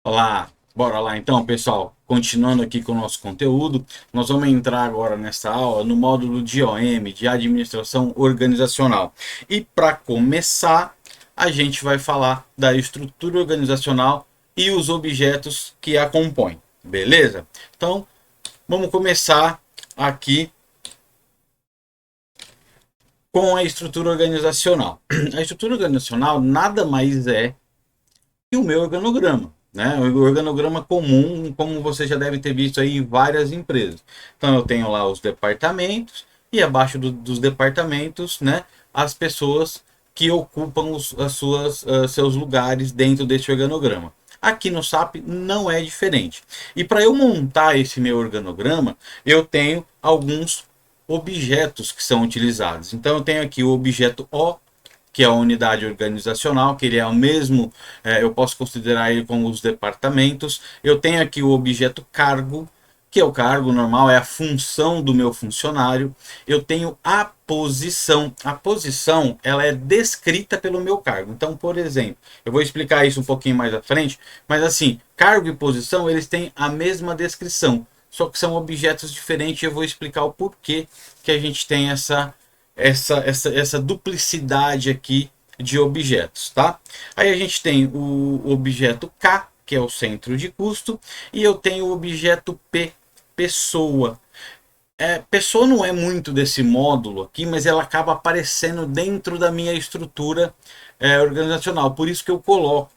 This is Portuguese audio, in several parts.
Olá, bora lá então, pessoal. Continuando aqui com o nosso conteúdo, nós vamos entrar agora nessa aula no módulo de OM, de Administração Organizacional. E para começar, a gente vai falar da estrutura organizacional e os objetos que a compõem, beleza? Então, vamos começar aqui com a estrutura organizacional. A estrutura organizacional nada mais é que o meu organograma. Né? O organograma comum, como você já deve ter visto aí em várias empresas. Então eu tenho lá os departamentos e abaixo dos departamentos, né, as pessoas que ocupam seus lugares dentro desse organograma. Aqui no SAP não é diferente. E para eu montar esse meu organograma, eu tenho alguns objetos que são utilizados. Então eu tenho aqui o objeto O, que é a unidade organizacional, que ele é o mesmo, eu posso considerar ele como os departamentos. Eu tenho aqui o objeto cargo, que é o cargo normal, é a função do meu funcionário. Eu tenho a posição. A posição, ela é descrita pelo meu cargo. Então, por exemplo, eu vou explicar isso um pouquinho mais à frente, mas assim, cargo e posição, eles têm a mesma descrição, só que são objetos diferentes e eu vou explicar o porquê que a gente tem essa duplicidade aqui de objetos, tá? Aí a gente tem o objeto K, que é o centro de custo, e eu tenho o objeto P, pessoa. Pessoa não é muito desse módulo aqui, mas ela acaba aparecendo dentro da minha estrutura organizacional, por isso que eu coloco.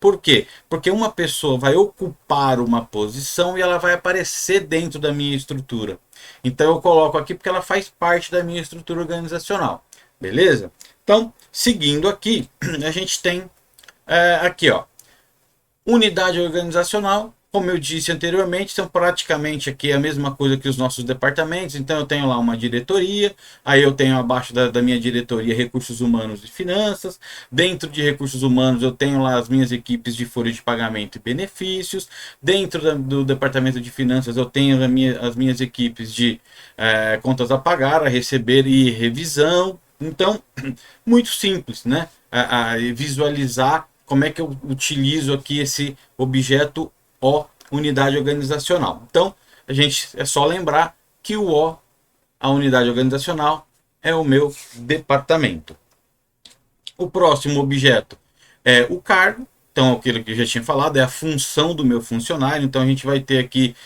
Por quê? Porque uma pessoa vai ocupar uma posição e ela vai aparecer dentro da minha estrutura. Então eu coloco aqui porque ela faz parte da minha estrutura organizacional. Beleza? Então, seguindo aqui, a gente tem aqui, ó, unidade organizacional. Como eu disse anteriormente, são praticamente aqui a mesma coisa que os nossos departamentos. Então eu tenho lá uma diretoria, aí eu tenho abaixo da minha diretoria recursos humanos e finanças. Dentro de recursos humanos eu tenho lá as minhas equipes de folha de pagamento e benefícios. Dentro do departamento de finanças eu tenho as minhas equipes de contas a pagar, a receber e revisão. Então, muito simples, né? A visualizar como é que eu utilizo aqui esse objeto O, unidade organizacional. Então, a gente é só lembrar que o O, a unidade organizacional, é o meu departamento. O próximo objeto é o cargo. Então, aquilo que eu já tinha falado é a função do meu funcionário. Então, a gente vai ter aqui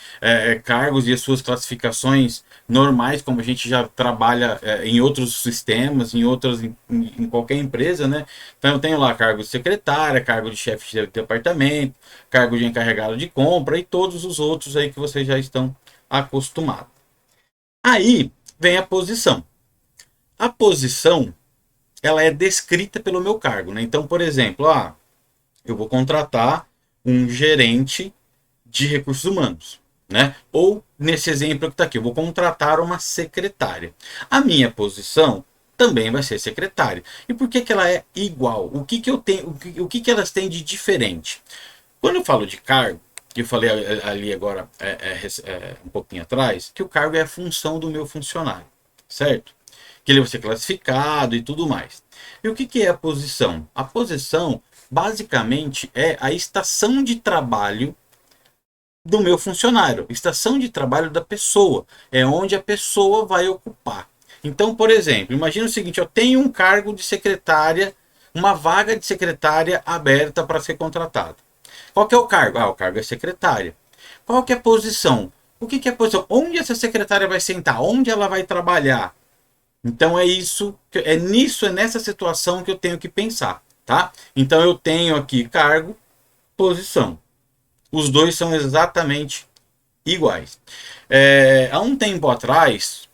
cargos e as suas classificações normais, como a gente já trabalha em outros sistemas, em qualquer empresa, né? Então, eu tenho lá cargo de secretária, cargo de chefe de departamento, cargo de encarregado de compra e todos os outros aí que vocês já estão acostumados. Aí vem a posição. A posição, ela é descrita pelo meu cargo, né? Então, por exemplo, eu vou contratar um gerente de recursos humanos, né? Ou nesse exemplo que está aqui, eu vou contratar uma secretária. A minha posição também vai ser secretária. E por que ela é igual? O que eu tenho, o que elas têm de diferente? Quando eu falo de cargo, que eu falei ali agora um pouquinho atrás, que o cargo é a função do meu funcionário, certo? Que ele vai ser classificado e tudo mais. E o que é a posição? A posição basicamente é a estação de trabalho do meu funcionário, estação de trabalho da pessoa, é onde a pessoa vai ocupar. Então, por exemplo, imagina o seguinte, eu tenho um cargo de secretária, uma vaga de secretária aberta para ser contratada. Qual que é o cargo? O cargo é secretária. Qual que é a posição? O que é a posição? Onde essa secretária vai sentar? Onde ela vai trabalhar? Então é isso, é nessa situação que eu tenho que pensar, tá? Então eu tenho aqui cargo, posição. Os dois são exatamente iguais. Há um tempo atrás,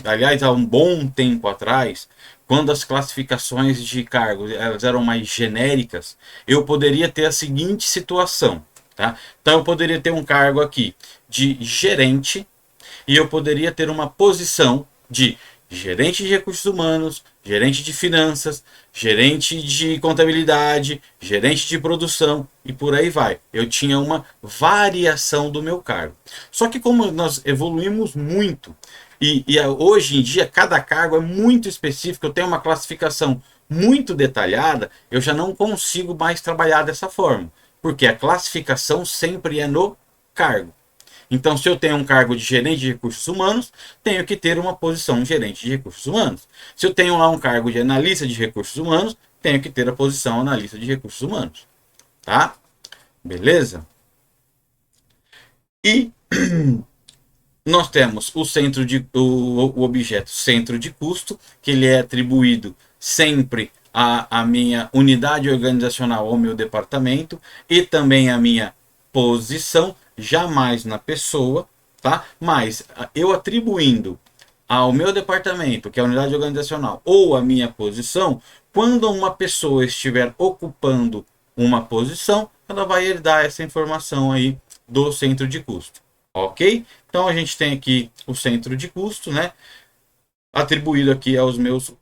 aliás, há um bom tempo atrás, quando as classificações de cargos elas eram mais genéricas, eu poderia ter a seguinte situação, tá? Então eu poderia ter um cargo aqui de gerente e eu poderia ter uma posição de gerente de recursos humanos, gerente de finanças, gerente de contabilidade, gerente de produção e por aí vai. Eu tinha uma variação do meu cargo. Só que como nós evoluímos muito e hoje em dia cada cargo é muito específico, eu tenho uma classificação muito detalhada, eu já não consigo mais trabalhar dessa forma. Porque a classificação sempre é no cargo. Então, se eu tenho um cargo de gerente de recursos humanos, tenho que ter uma posição gerente de recursos humanos. Se eu tenho lá um cargo de analista de recursos humanos, tenho que ter a posição analista de recursos humanos. Tá? Beleza? E nós temos o objeto centro de custo, que ele é atribuído sempre à minha unidade organizacional, ao meu departamento, e também à minha posição, jamais na pessoa, tá? Mas eu atribuindo ao meu departamento, que é a unidade organizacional, ou a minha posição, quando uma pessoa estiver ocupando uma posição, ela vai herdar essa informação aí do centro de custo. Ok? Então a gente tem aqui o centro de custo, né? Atribuído aqui aos meus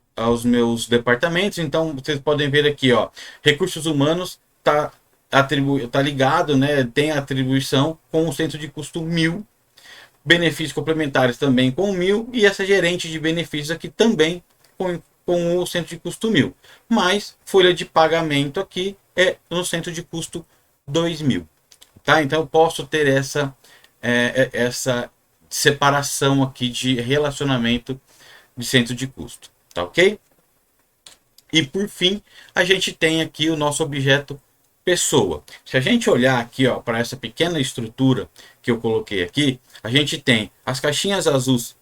departamentos. Então vocês podem ver aqui, ó, recursos humanos tá ligado, né? Tem a atribuição com o centro de custo 1000, benefícios complementares também com 1000 e essa gerente de benefícios aqui também com o centro de custo 1000. Mas folha de pagamento aqui é no centro de custo 2000, tá? Então eu posso ter essa separação aqui de relacionamento de centro de custo, tá ok? E por fim, a gente tem aqui o nosso objeto pessoa. Se a gente olhar aqui, ó, para essa pequena estrutura que eu coloquei aqui, a gente tem as caixinhas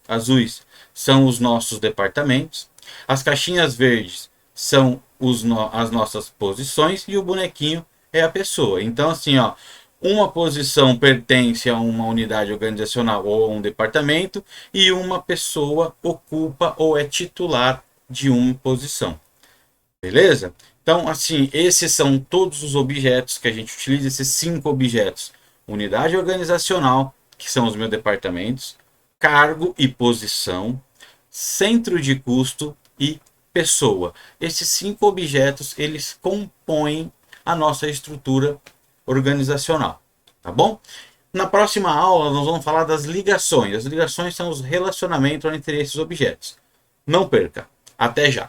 azuis são os nossos departamentos, as caixinhas verdes são as nossas posições e o bonequinho é a pessoa. Então, assim, ó, uma posição pertence a uma unidade organizacional ou a um departamento e uma pessoa ocupa ou é titular de uma posição. Beleza? Então, assim, esses são todos os objetos que a gente utiliza, esses 5 objetos. Unidade organizacional, que são os meus departamentos, cargo e posição, centro de custo e pessoa. Esses 5 objetos, eles compõem a nossa estrutura organizacional, tá bom? Na próxima aula, nós vamos falar das ligações. As ligações são os relacionamentos entre esses objetos. Não perca. Até já!